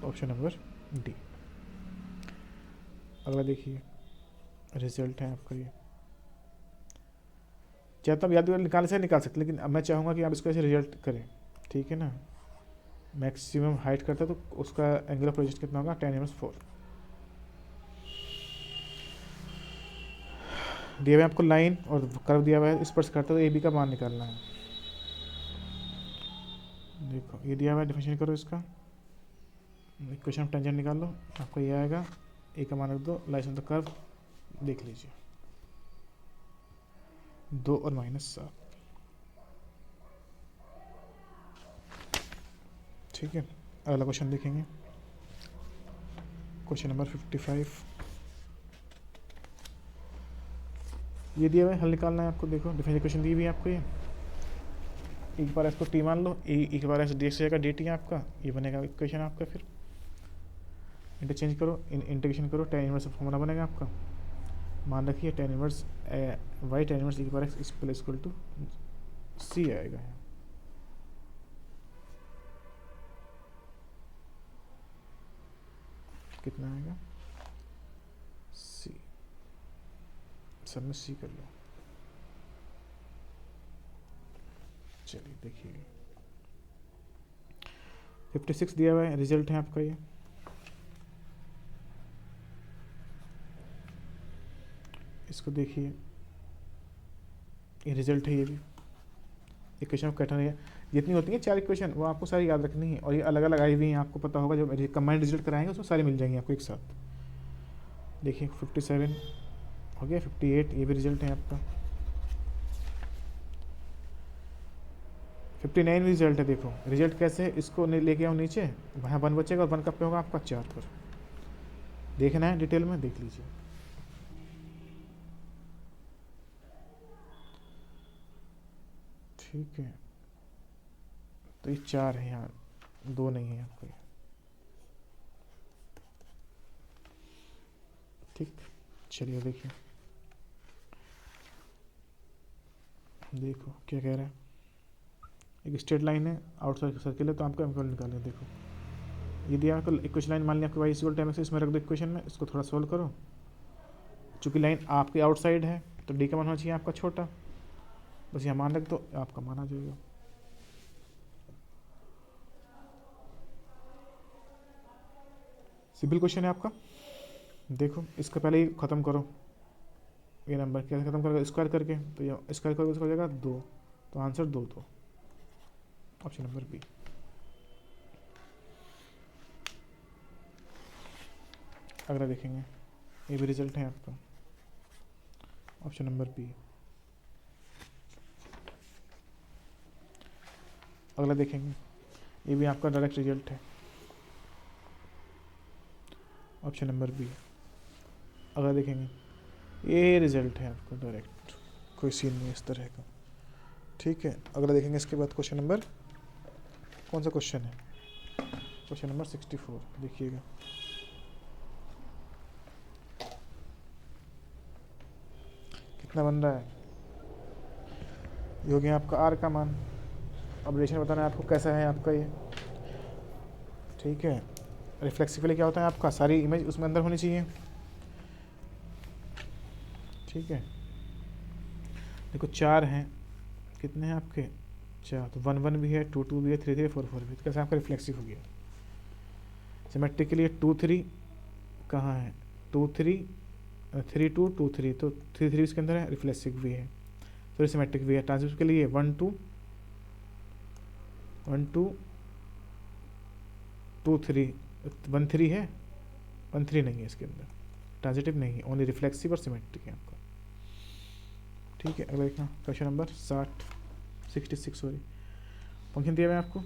Option number D. अगला देखिए, रिजल्ट है आपका ये। चाहे तो आप याद निकालने से निकाल सकते, लेकिन अब मैं चाहूँगा कि आप इसको ऐसे रिजल्ट करें। ठीक है ना, मैक्सिमम हाइट करता है तो उसका एंगल ऑफ प्रोजेक्शन कितना होगा? tan inverse 4। दिया हुआ है आपको लाइन और कर्व दिया हुआ है, इस पर से करता है तो ए बी का मान निकालना है। देखो ये दिया हुआ है, डिफिनेशन करो इसका। इक्वेशन ऑफ टेंजेंट निकाल लो, आपको ये आएगा। ए का मान रख दो, लाइस ऑन द कर्व देख लीजिए, 2 और -7। ठीक है, अगला क्वेश्चन देखेंगे। क्वेश्चन नंबर 55 ये दिया हुआ है, हल निकालना है आपको। देखो डिफरेंशियल इक्वेशन दी हुई है आपको ये। एक बार इसको टी मान लो, एक बार ऐसे डी एक्स जाएगा डी टी आपका, ये बनेगा इक्वेशन आपका। फिर इंटरचेंज करो, इंटीग्रेशन करो, tan इनवर्स फॉर्मूला बनेगा आपका। मान रखिए tan inverse y tan inverse एक बार एक्स इक्वल टू सी आएगा। कितना आएगा? सी। सब में सी कर लो। चलिए देखिए 56 दिया हुआ है, रिजल्ट है आपका ये। इसको देखिए, ये रिजल्ट है ये भी। इक्वेशन ऑफ कैटन है, जितनी होती है 4 इक्वेशन वो आपको सारी याद रखनी है, और ये अलग अलग आई हुई हैं, आपको पता होगा। जब कंबाइंड रिजल्ट कराएंगे उसमें सारी मिल जाएंगी आपको एक साथ। देखिए 57 हो गया, 58 ये भी रिजल्ट है आपका। 59 भी रिजल्ट है। देखो रिजल्ट कैसे है, इसको लेके आओ नीचे, वहाँ 1 बचेगा और 1 कब पे होगा आपका? 4 पर। देखना है डिटेल में, देख लीजिए। ठीक है, तो ये 4 है यहाँ, 2 नहीं है आपको। ठीक, चलिए देखिए, देखो क्या कह रहा है। एक स्ट्रेट लाइन है, आउटसाइड सर्किल है, तो आपको एमक्यूएल निकालना है। देखो ये दिया आपको इक्वेशन लाइन, मान लिया आपको वाई इक्वल टाइम इसमें रख दो इक्वेशन में, इसको थोड़ा सोल्व करो। चूँकि लाइन आपके आउटसाइड है तो डी का मान होना चाहिए आपका छोटा, बस यहाँ मान रख दो, आपका मान आ जाएगा। सिंपल क्वेश्चन है आपका। देखो इसका पहले ही ख़त्म करो, ये नंबर कैसे ख़त्म करोगे? स्क्वायर करके, तो ये स्क्वायर करोगे उसका हो जाएगा 2, तो आंसर 2 2। Option number B. अगला देखेंगे, ये भी रिजल्ट है आपका। Option number B. अगला देखेंगे, ये भी आपका डायरेक्ट रिजल्ट है, ऑप्शन नंबर बी। अगला देखेंगे, ये रिजल्ट है आपका डायरेक्ट, कोई सीन नहीं इस तरह का, ठीक है। अगला देखेंगे इसके बाद क्वेश्चन नंबर, कौन सा क्वेश्चन है, क्वेश्चन नंबर 64 देखिएगा। कितना बन रहा है, ये हो गया आपका आर का मान। अब रिलेशन बताना है आपको कैसा है आपका ये, ठीक है। रिफ्लेक्सिवली क्या होता है आपका, सारी इमेज उसमें अंदर होनी चाहिए, ठीक है। देखो 4 हैं, कितने हैं आपके 4, तो 1 1 भी है, 2 2 भी है, 3 3 4 4 भी, तो कैसे आपका रिफ्लेक्सिव हो गया। सिमेट्रिक के लिए 2 3 कहाँ है, 2 3 3 2 2 3, तो 3 3 इसके अंदर है, रिफ्लेक्सिव भी है, तो सिमेट्रिक भी है। ट्रांजिटिव के लिए 1 2 1 2 2 3 1 3 है, 1 3 नहीं है इसके अंदर, ट्रांजिटिव नहीं है, ओनली रिफ्लेक्सिव और सिमेट्रिक है आपका, ठीक है। अगला देखना क्वेश्चन नंबर 66 सॉरी, फंक्शन दिया है आपको।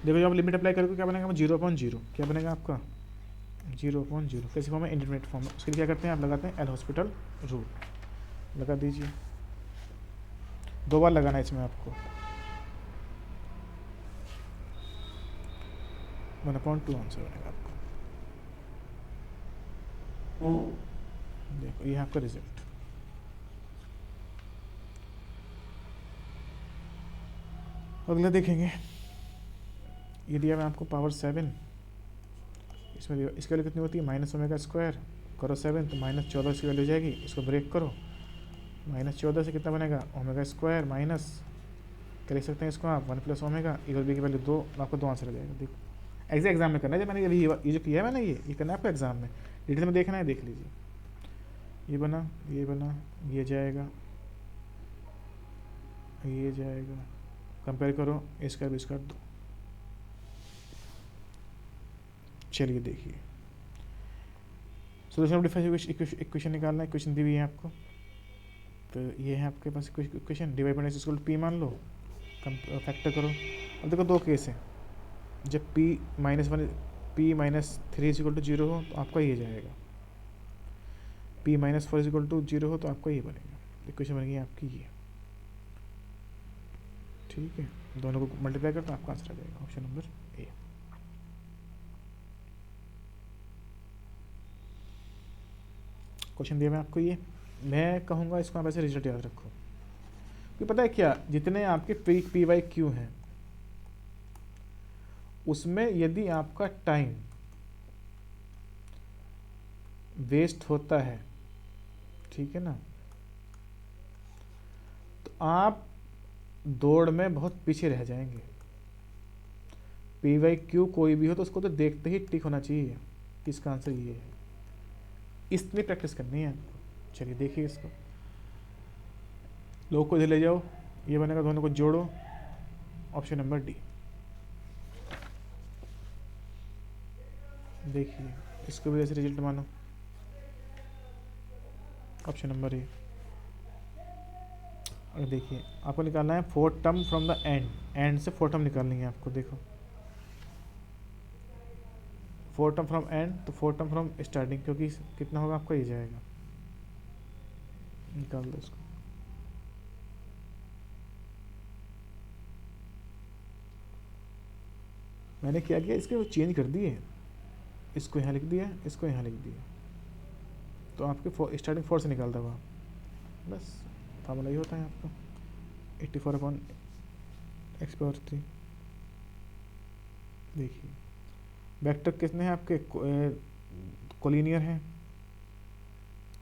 देखो जब आप लिमिट अप्लाई करोगे क्या बनेगा, 0/0, क्या बनेगा आपका 0/0, कैसे फॉर्म है, इंटरमीडिएट फॉर्म है। उसके लिए क्या करते हैं आप, लगाते हैं एल हॉस्पिटल रूल, लगा दीजिए, 2 बार लगाना है इसमें आपको, 1/2 आंसर बनेगा आपको। देखो ये है आपका रिजल्ट। अगला देखेंगे, ये दिया मैं आपको पावर 7, इसमें इसकी वैल्यू कितनी होती है, -ओमेगा² करो 7 तो -14 इसकी वैल्यू हो जाएगी। इसको ब्रेक करो, -14 से कितना बनेगा, ओमेगा² माइनस, क्या लिख सकते हैं इसको आप 1 + ओमेगा, इधर बी की वैल्यू 2, आपको 2 आंसर आ जाएगा। देखो एग्जाम में करना है, जब मैंने अभी ये जो किया है मैंने, ये करना है आपको एग्जाम में, डिटेल में देखना है, देख लीजिए। ये बना, ये बना, ये जाएगा, ये जाएगा, कंपेयर करो, इसका भी इसका 2। चलिए देखिए, सोल्यूशन ऑफ डिफरेंशियल इक्वेशन निकालना है, इक्वेशन दी हुई है आपको, तो ये है आपके पास equation, divide by equal to P मान लो, फैक्टर करो। अब देखो 2 केस है, जब p -1 p -3 = 0 हो तो आपका ये जाएगा, p -4 = 0 हो तो आपका ये बनेगा, इक्वेशन बनेगी आपकी ये, ठीक है। दोनों को मल्टीप्लाई कर तो आपका आंसर आ जाएगा, ऑप्शन नंबर ए। क्वेश्चन दिया मैं आपको, ये मैं कहूँगा इसको आप ऐसे रिजल्ट याद रखो, क्योंकि पता है क्या, जितने आपके पी वाई क्यू हैं उसमें यदि आपका टाइम वेस्ट होता है, ठीक है ना, तो आप दौड़ में बहुत पीछे रह जाएंगे। पी वाई क्यू कोई भी हो तो उसको तो देखते ही टिक होना चाहिए, इसका आंसर ये है, इसलिए प्रैक्टिस करनी है आपको। चलिए देखिए इसको, लोग को इधर ले जाओ, ये बनेगा, दोनों को जोड़ो, ऑप्शन नंबर डी। देखिए इसको भी ऐसे रिजल्ट मानो, ऑप्शन नंबर ए। और देखिए आपको निकालना है 4 टर्म फ्रॉम द एंड से 4 टर्म निकालनी है आपको। देखो 4 टर्म फ्रॉम एंड, तो 4 टर्म फ्रॉम स्टार्टिंग, क्योंकि कितना होगा आपका, ये जाएगा, निकाल दो इसको। मैंने क्या किया, इसके वो चेंज कर दिए, इसको यहाँ लिख दिया, इसको यहाँ लिख दिया, तो आपके स्टार्टिंग 4 से निकाल दो आप, बस फार्मूला ही होता है आपका 84/x⁻3। देखिए वेक्टर कितने हैं आपके, कोलिनियर हैं,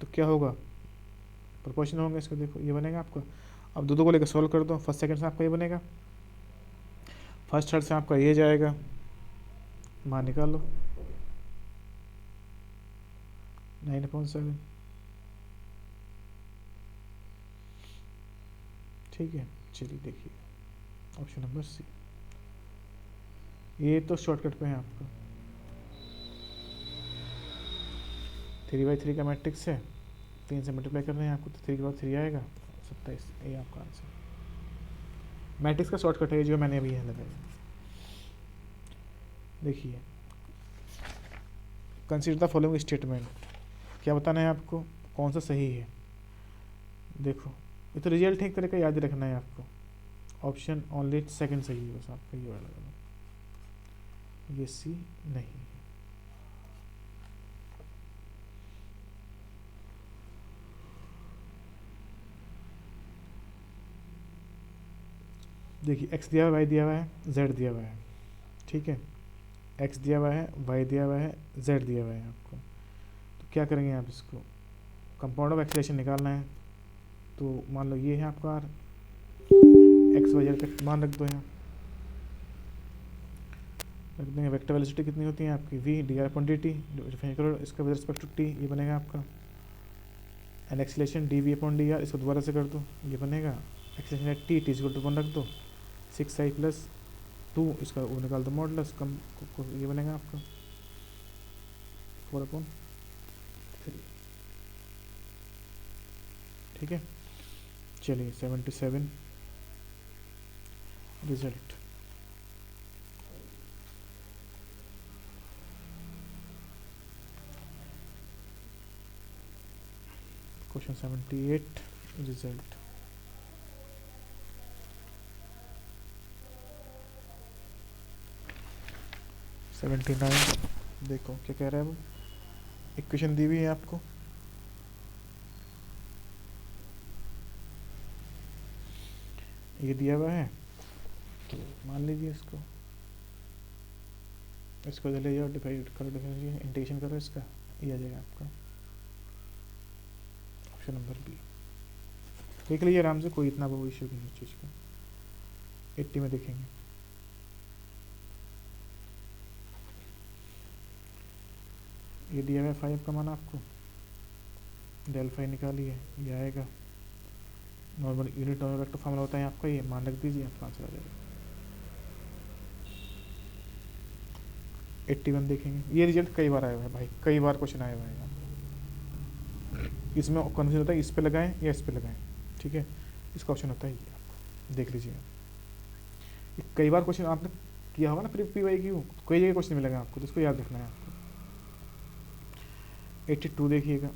तो क्या होगा, प्रोपोर्शनल होंगे इसको। देखो ये बनेगा आपका, अब दो को लेकर सॉल्व कर दो, फर्स्ट सेकंड से आपका ये बनेगा, फर्स्ट थर्ड से आपका ये जाएगा, मान निकाल लो 9/7, ठीक है। चलिए देखिए ऑप्शन नंबर सी, ये तो शॉर्टकट पे है आपका, 3/3 का मैट्रिक्स है, 3 से मल्टीप्लाई कर रहे हैं आपको, तो 3 के बाद 3 आएगा, 27, ये आपका आंसर। मैट्रिक्स का शॉर्टकट है जो मैंने अभी यहाँ लगाया। देखिए, कंसीडर द फॉलोइंग स्टेटमेंट, क्या बताना है आपको, कौन सा सही है। देखो, ये तो रिजल्ट है, एक तरह का याद रखना है आपको। ऑप्शन ओनली सेकंड सही है बस आपका, ये वाला लगाना, ये सी नहीं है। देखिए, एक्स दिया हुआ है, वाई दिया हुआ है, जेड दिया हुआ है, ठीक है। एक्स दिया हुआ है, वाई दिया हुआ है, जेड दिया हुआ है आपको। तो क्या करेंगे आप, इसको कंपाउंड ऑफ एक्सलेशन निकालना है। तो मान लो ये है आपका आर, एक्स वाई जेड का मान रख दो, यहाँ रख देंगे। वेक्टर वेलोसिटी कितनी होती है आपकी, v d r upon d t, define करो इसका विद रिस्पेक्ट टू टी, ये बनेगा आपका। And acceleration d v upon d r, इसको दोबारा से कर दो, ये बनेगा। एक्सलेशन है टी, टी इक्वल टू 1 रख दो, 6i प्लस 2, इसका वो निकाल दो मॉडुलस, कम ये बनेगा आपका 4/3, ठीक है। चलिए 77 result. Question 78 result. Seventy nine, देखो क्या कह रहा है वो। इक्वेशन दी हुई है आपको, ये दिया हुआ है, तो मान लीजिए इसको ले जाओ, डिवाइड करो, इंटीग्रेशन करो इसका, ये आ जाएगा आपका ऑप्शन नंबर बी। देख लीजिए आराम से, कोई इतना वो इशू नहीं है इस चीज़ का। 80 में देखेंगे। ये दिया हुआ है 5 का मान आपको, डेल 5 निकालिए, ये आएगा। Normal unit normal vector formula होता है आपका, ये मान रख दीजिए, आपका आंसर आ जाएगा। 81 देखेंगे। ये रिजल्ट कई बार आया हुआ है भाई, कई बार क्वेश्चन आया हुआ है। इसमें कन्फ्यूजन होता है इस पे लगाएं या इस पे लगाएं, ठीक है। इसका ऑप्शन होता है ये, आपको देख लीजिए। कई बार क्वेश्चन आपने किया होगा ना प्री वाई क्यू, कोई जगह क्वेश्चन मिलेगा आपको, तो इसको याद रखना है आपको। 82 देखिएगा,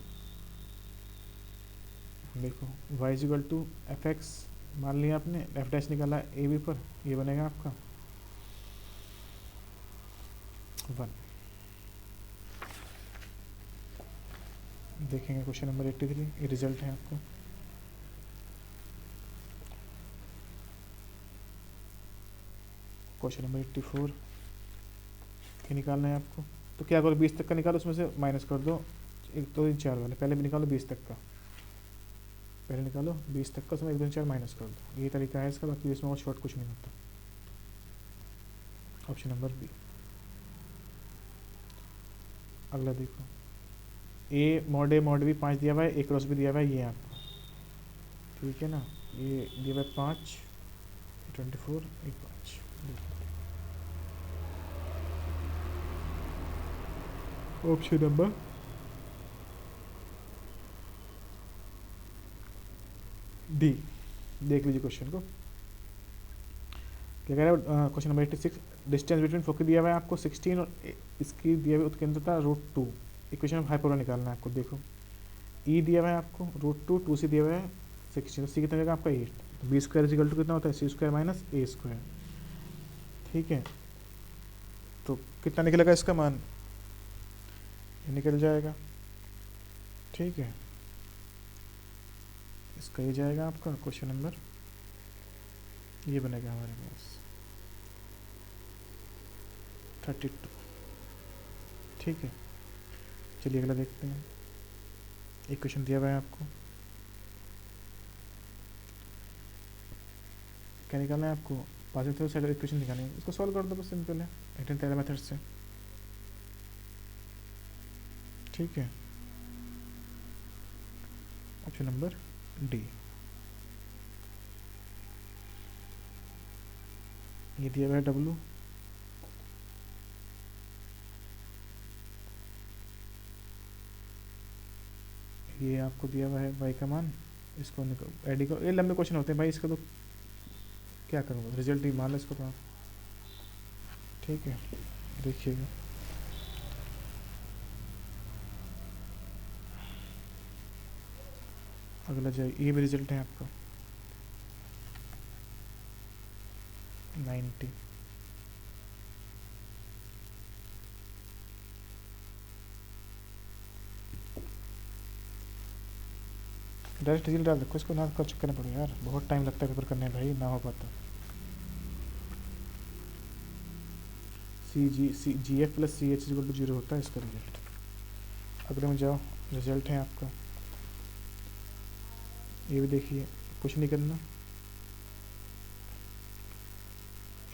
देखो y equal to f x मान लिया आपने, एफ डैश निकाला ए बी पर, ये बनेगा आपका 1। देखेंगे क्वेश्चन नंबर 83, ये रिजल्ट है आपको। क्वेश्चन नंबर 84, ये निकालना है आपको। तो क्या करो, 20 तक का निकालो, उसमें से माइनस कर दो 1 2 3 4 वाले, पहले भी निकालो 20 तक का, पहले निकालो 20 तक का, उसमें 1 2 4 माइनस कर दो, ये तरीका है इसका। बाकी इसमें और शॉर्ट कुछ नहीं होता। Option number B. अगला देखो, मॉड भी 5 दिया हुआ है, एक क्रॉस भी दिया हुआ है, ये आपको ठीक है ना। ये दिया हुआ है 5 24 1 5। Option number D. देख लीजिए क्वेश्चन को, क्या कह रहा है। क्वेश्चन नंबर 86, डिस्टेंस बिटवीन फोकी दिया हुआ है आपको 16 और इसकी दिया हुई उत्केंद्रता √2। इक्वेशन ऑफ हाइपरबोला निकालना है आपको। देखो ई दिया हुआ है आपको √2, 2 सी दिया हुआ है 16, सी कितना देगा आपका 8। तो बी स्क्वायर इक्वल टू कितना होता है, सी स्क्वायर माइनस ए स्क्वायर, ठीक है। तो कितना निकलेगा इसका मान, ये निकल जाएगा, ठीक है। इसका ये जाएगा आपका क्वेश्चन नंबर, ये बनेगा हमारे पास 32, ठीक है। चलिए अगला देखते हैं। एक क्वेश्चन दिया हुआ है आपको, क्या निकालना है आपको, पॉजिटिव साइड इक्वेशन निकालनी है। इसको सॉल्व कर दो बस, सिंपल है, एटन टेलर मेथड से, ठीक है। Option number D. ये दिया हुआ है W, ये आपको दिया हुआ है y का मान, इसको एडी को, ये लंबे क्वेश्चन होते हैं भाई, इसका तो क्या करूँगा, रिजल्ट ही मान लो इसको तो आप। ठीक है, देखिएगा अगला जाए, ये भी रिजल्ट है आपका 90। डायरेक्ट रिजल्ट डाल रखो, इसको ना कर चुके ना पड़ो यार, बहुत टाइम लगता है पेपर करने में भाई, ना हो पाता। G F plus C H equal to 0 होता है इसका रिजल्ट। अगले में जाओ, रिजल्ट है आपका, ये भी देखिए, कुछ नहीं करना,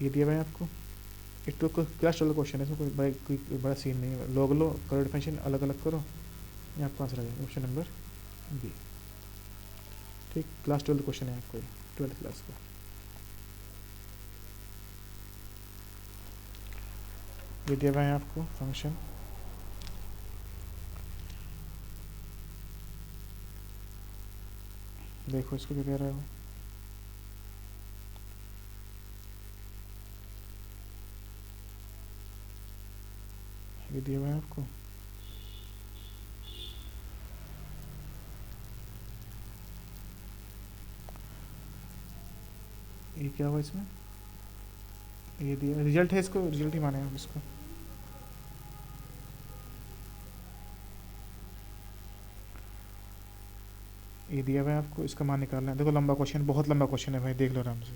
ये दिया हुआ है आपको। एक तो क्लास 12 क्वेश्चन है, इसमें कोई बड़ा सीन नहीं है, लॉग लो करो, डिफरेंशियल अलग अलग करो, ये आपका आंसर आ जाएगा ऑप्शन नंबर बी। ठीक, क्लास 12 क्वेश्चन है आपको, 12th क्लास का। ये दिया हुआ है आपको फंक्शन, देखो इसको क्या कह रहा है वो, ये दिया हुआ है आपको, ये क्या हुआ इसमें, ये दिया रिजल्ट है, इसको रिजल्ट ही माने आप इसको। ये दिया हुआ है आपको, इसका मान निकालना है। देखो लंबा क्वेश्चन, बहुत लंबा क्वेश्चन है भाई, देख लो आराम से।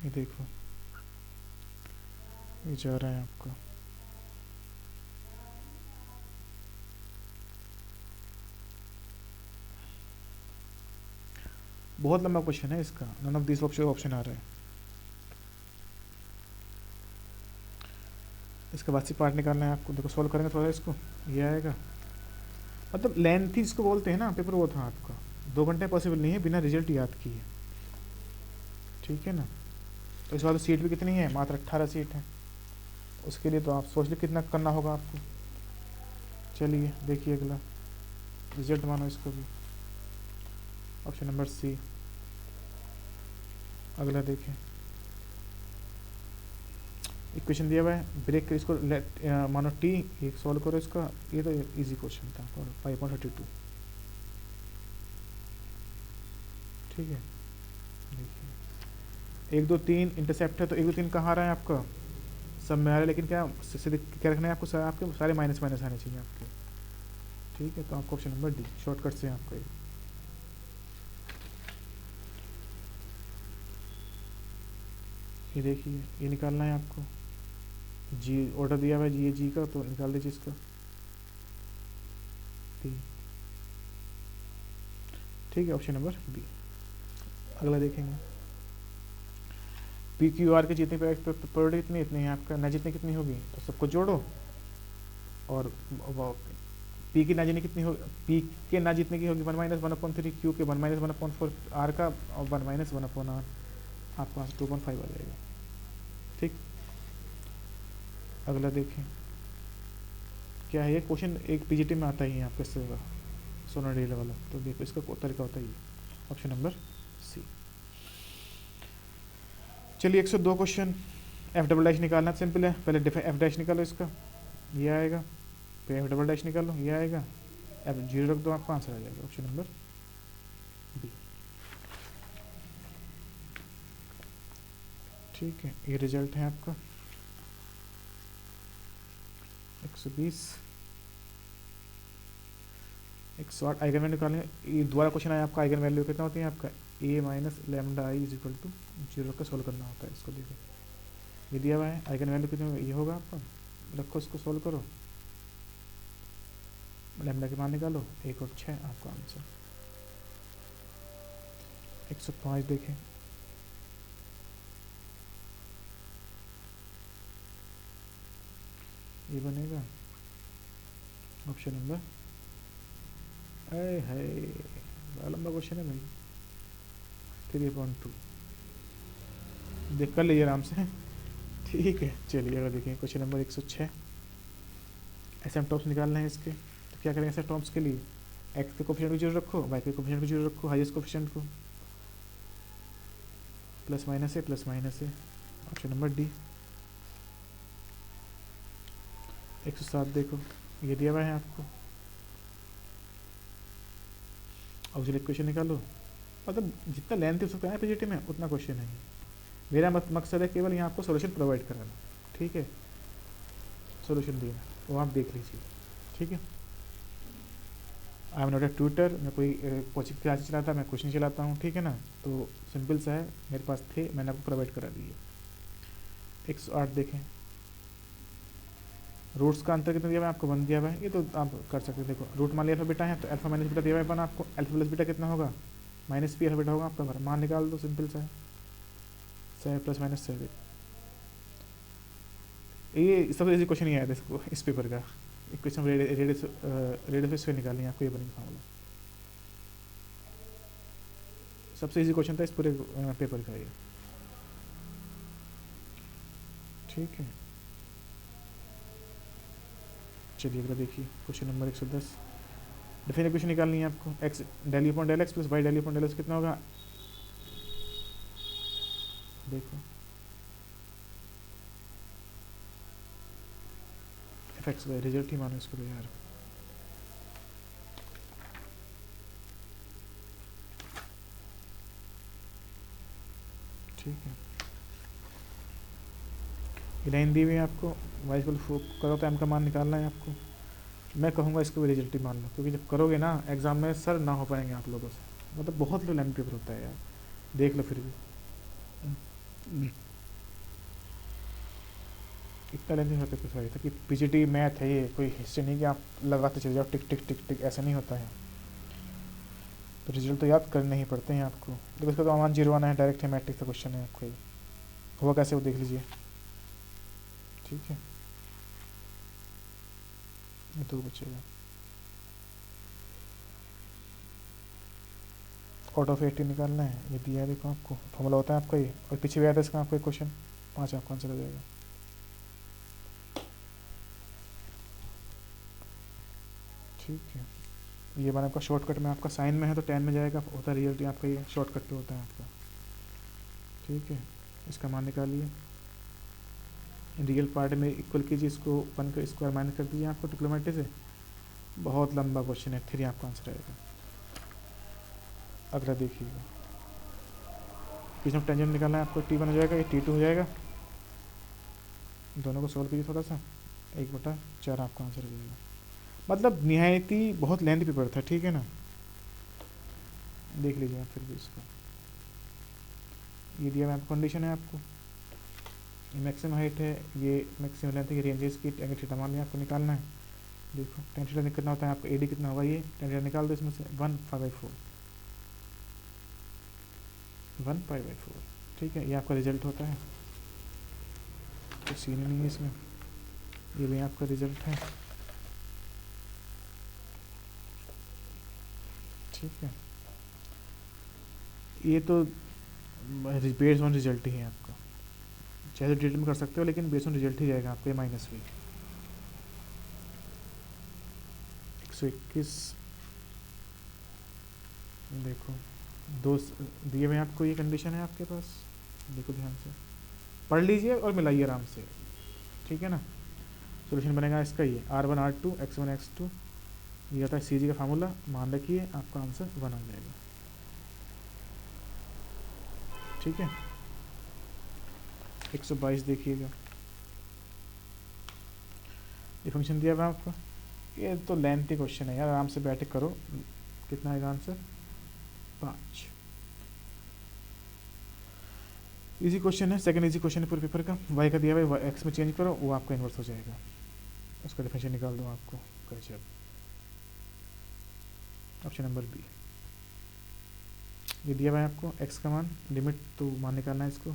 ये देखो, ये जा रहा है आपका, बहुत लंबा क्वेश्चन है इसका, नन ऑफ दिस ऑप्शन आ रहा है। इसका बासी पार्ट निकालना है आपको, देखो सॉल्व करेंगे थोड़ा इसको, ये आएगा, मतलब लेंथ ही इसको बोलते हैं ना, पेपर वो था आपका 2 घंटे पॉसिबल नहीं है बिना रिजल्ट याद किए, ठीक है ना। तो इस बार तो सीट भी कितनी है, मात्र 18 सीट है, उसके लिए तो आप सोच लो कितना करना होगा आपको। चलिए देखिए अगला रिजल्ट मानो इसको भी, ऑप्शन नंबर सी। अगला देखें, इक्वेशन दिया हुआ है, ब्रेक कर इसको मानो टी, एक सॉल्व करो इसका, ये तो इजी क्वेश्चन था, 5.32। ठीक है, देखिए 1 2 3 इंटरसेप्ट है, तो 1 2 3 कहाँ आ रहा है आपका, सब में आ रहा है, लेकिन क्या सीधे क्या रखना है आपको, आपके सारे माइनस माइनस आने चाहिए आपके। ठीक है, तो आपको ऑप्शन नंबर डी शॉर्टकट से आपका ये देखिए, ये निकालना है आपको, जी ऑर्डर दिया हुआ है जी, जी का, तो निकाल दीजिए इसका डी। ठीक है, ऑप्शन नंबर बी। अगला देखेंगे, पी क्यू आर के जितने प्रोडक्ट इतनी इतनी है आपका, ना जितनी कितनी होगी, तो सबको जोड़ो, और पी की ना जितनी कितनी होगी, पी के ना जितने की होगी 1-1/3, क्यू के 1-1/4, आर का और 1-1/r, आपके पास 2.5 आ जाएगा। ठीक, अगला देखें, क्या है ये क्वेश्चन, एक पीजीटी में आता ही है आपके से सोना डील वाला, तो देखो इसका तरीका होता है ये, ऑप्शन नंबर सी। चलिए 102 क्वेश्चन, एफ डबल डैश निकालना सिंपल है, पहले एफ डैश निकालो इसका, ये आएगा, फिर एफ डबल डैश निकालो, ये आएगा, एफ जीरो रख दो, आपका आंसर आ जाएगा ऑप्शन नंबर बी। ठीक है, ये रिजल्ट है आपका 120। 108 आइगन वैल्यू निकालें, ये दोबारा क्वेश्चन आया आपका, आइगन वैल्यू कितना होती है आपका, A minus lambda I is equal to 0 का सोल्व करना होता है इसको। देखो ये दिया हुआ है, आइगन वैल्यू कितने ये होगा आपका, रखो इसको सोल्व करो, लेमडा के मान निकालो, 1 और 6 आपका आंसर। 105 देखें, ये बनेगा ऑप्शन नंबर, है बड़ा लंबा क्वेश्चन है भाई, 3.2। देख कर लीजिए आराम से। ठीक है, चलिए अगर देखिए क्वेश्चन नंबर 106, एसिम्पटोट्स निकालना है इसके। तो क्या करेंगे एसिम्पटोट्स के लिए, एक्स के कोफिशिएंट को जीरो रखो, वाई के कोफिशिएंट को जीरो रखो, हाईएस्ट कोफिशिएंट को, प्लस माइनस है प्लस माइनस है। Option number D. 107 देखो, ये दिया हुआ है आपको। अब चलिए क्वेश्चन निकालो, मतलब जितना लेंथ हो सकता है पीजीटी में उतना क्वेश्चन है। मेरा मकसद है केवल यहाँ आपको सोल्यूशन प्रोवाइड कराना, ठीक है, सोल्यूशन देना, वो आप देख लीजिए, ठीक है। I am not a tutor, मैं कोई कोचिंग क्लास चलाता, मैं कुछ नहीं चलाता हूँ, ठीक है ना। तो सिंपल सा है, मेरे पास थे, मैंने आपको प्रोवाइड करा दिए। 108 देखें, रूट्स का अंतर कितना दिया हुआ है आपको, 1 दिया हुआ है, ये तो आप कर सकते हैं। देखो रूट मान लिया अल्फा बीटा है, तो अल्फा माइनस बीटा दिया हुआ है 1 आपको, अल्फा प्लस बीटा कितना होगा, माइनस पी अल्फा बीटा होगा आपका, मान निकाल दो, सिंपल सा है, 7 प्लस माइनस 7। ये सबसे इजी क्वेश्चन ही आया था इसको, इस पेपर का क्वेश्चन, रेडियस से निकालनी है आपको, ये बनेगा फॉर्मूला। सबसे इजी क्वेश्चन था इस पूरे पेपर का ये, ठीक है। चलिए अगला देखिए क्वेश्चन नंबर 110, डिफरेंशियल इक्वेशन निकालनी है आपको। X del upon del x plus y del upon del x कितना होगा, देखो एफ एक्स वाई, रिजल्ट ही मानो इसको तो यार। ठीक है, ये लाइन दी हुई है आपको, वाई इक्वल करो तो एम का मान निकालना है आपको। मैं कहूँगा इसको भी रिजल्ट ही मान लो, क्योंकि जब करोगे ना एग्जाम में सर ना हो पाएंगे आप लोगों से, मतलब बहुत लो लेंथ पेपर होता है यार, देख लो फिर भी इतना लेंथ नहीं होता कुछ था कि पीजीटी मैथ है, ये कोई हिस्ट्री नहीं कि आप लगाते चले जाओ टिक टिक टिक टिक, ऐसा नहीं होता है। तो रिजल्ट तो याद करने ही पड़ते हैं आपको। देखो इसका तो मान 0 आना है, डायरेक्ट है, मैट्रिक्स का क्वेश्चन है आपका, ये हुआ कैसे वो देख लीजिए, ठीक है। ये तो बचेगा, आउट ऑफ 80 निकालना है, ये दिया है देखो आपको, फॉर्मूला होता है आपका ये, और पीछे भी आया था इसका आपको एक क्वेश्चन, 5 आपका आंसर आ जाएगा। ठीक है, ये मैंने आपका शॉर्टकट में, आपका साइन में है तो 10 में जाएगा, होता है रिजल्ट आपका, ये शॉर्टकट पे होता है आपका, ठीक है। इसका मान निकालिए, रियल पार्ट में इक्वल कीजिए इसको, 1 का स्क्वायर माइनस कर दीजिए आपको ट्रिग्नोमेट्री से। बहुत लंबा क्वेश्चन है, 3 आपका आंसर आएगा। अगला देखिएगा, किस में टेंजेंट निकालना है आपको, T1 हो जाएगा, ये T2 हो जाएगा, दोनों को सोल्व कीजिए थोड़ा सा, 1/4 आपका आंसर हो जाएगा। मतलब निहायत ही बहुत लेंथ पेपर था, ठीक है ना, देख लीजिए आप फिर भी इसको। ये दिया हुआ कंडीशन है आपको, ये मैक्सिमम हाइट है, ये मैक्सिमम लेंथ है, रेंजेस की एंगल थीटा मान लिया आपको निकालना है। देखो टेन थीटा कितना होता है आपको, एडी कितना होगा, ये टेन थीटा निकाल दो इसमें से, 1/4, 1/4, ठीक है। ये आपका रिजल्ट होता है, तो सीन नहीं है इसमें, ये भी आपका रिजल्ट है, ठीक है। ये तो बेस्ड ऑन रिजल्ट ही है आपका, चाहे तो डिटेल में कर सकते हो, लेकिन बेस्ड ऑन रिजल्ट ही जाएगा आपको, ये -v। 121 देखो, दो दिए हुए आपको, ये कंडीशन है आपके पास, देखो ध्यान से पढ़ लीजिए और मिलाइए आराम से, ठीक है ना। सोल्यूशन बनेगा इसका ये R1 R2 X1 X2, ये आता है CG का फार्मूला, मान रखिए आपका आंसर 1 आ जाएगा, ठीक है। 122 देखिएगा, ये फंक्शन दिया हुआ आपको, ये तो लेंथी क्वेश्चन है यार, आराम से बैठे करो, कितना आएगा आंसर, 5। इजी क्वेश्चन है, सेकंड इजी क्वेश्चन है पूरे पेपर का। वाई का दिया हुआ है, एक्स में चेंज करो, वो आपका इन्वर्स हो जाएगा, उसका डिफरेंशियल निकाल दो आपको, कैसे। ऑप्शन नंबर बी, ये दिया हुआ है आपको, एक्स का मान, लिमिट तो मान निकालना है इसको,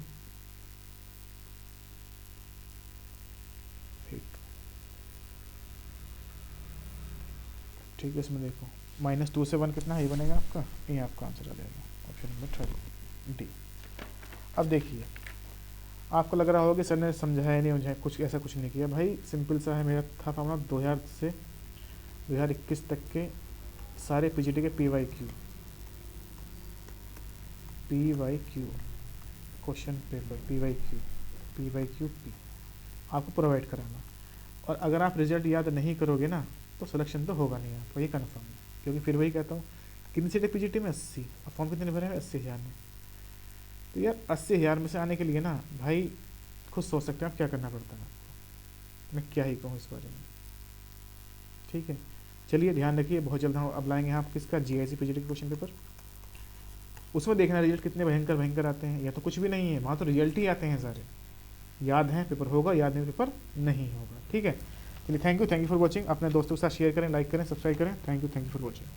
ठीक है। इसमें देखो -2 से 1 कितना है, बनेगा आपका, ये आपका आंसर आ जाएगा, ऑप्शन नंबर 3 डी। अब देखिए आपको लग रहा होगा कि सर ने समझाया नहीं मुझे, कुछ ऐसा कुछ नहीं किया भाई, सिंपल सा है। मेरा था फॉर्मूला 2000 से 2021 तक के सारे पीजीटी के PYQ क्वेश्चन पेपर PYQ आपको प्रोवाइड कराना। और अगर आप रिजल्ट याद नहीं करोगे ना तो सिलेक्शन तो होगा नहीं आपको, ये कन्फर्म है। क्योंकि फिर वही कहता हूँ, कितनी सीटें पीजीटी में 80, और फॉर्म कितने भरे हैं 80,000 में। तो यार 80,000 में से आने के लिए ना भाई खुद सोच सकते हैं आप क्या करना पड़ता है आपको, मैं क्या ही कहूँ इस बारे में। ठीक है, चलिए ध्यान रखिए, बहुत जल्द हम अब लाएंगे आप किसका GIC पीजीटी का क्वेश्चन पेपर। उसमें देखना रिजल्ट कितने भयंकर भयंकर आते हैं, या तो कुछ भी नहीं है, वहाँ तो रिजल्ट ही आते हैं सारे। याद है पेपर होगा, याद नहीं पेपर नहीं होगा। ठीक है, चलिए थैंक यू फॉर वॉचिंग। अपने दोस्तों के साथ शेयर करें, लाइक करें, सब्सक्राइब करें। Thank you for watching.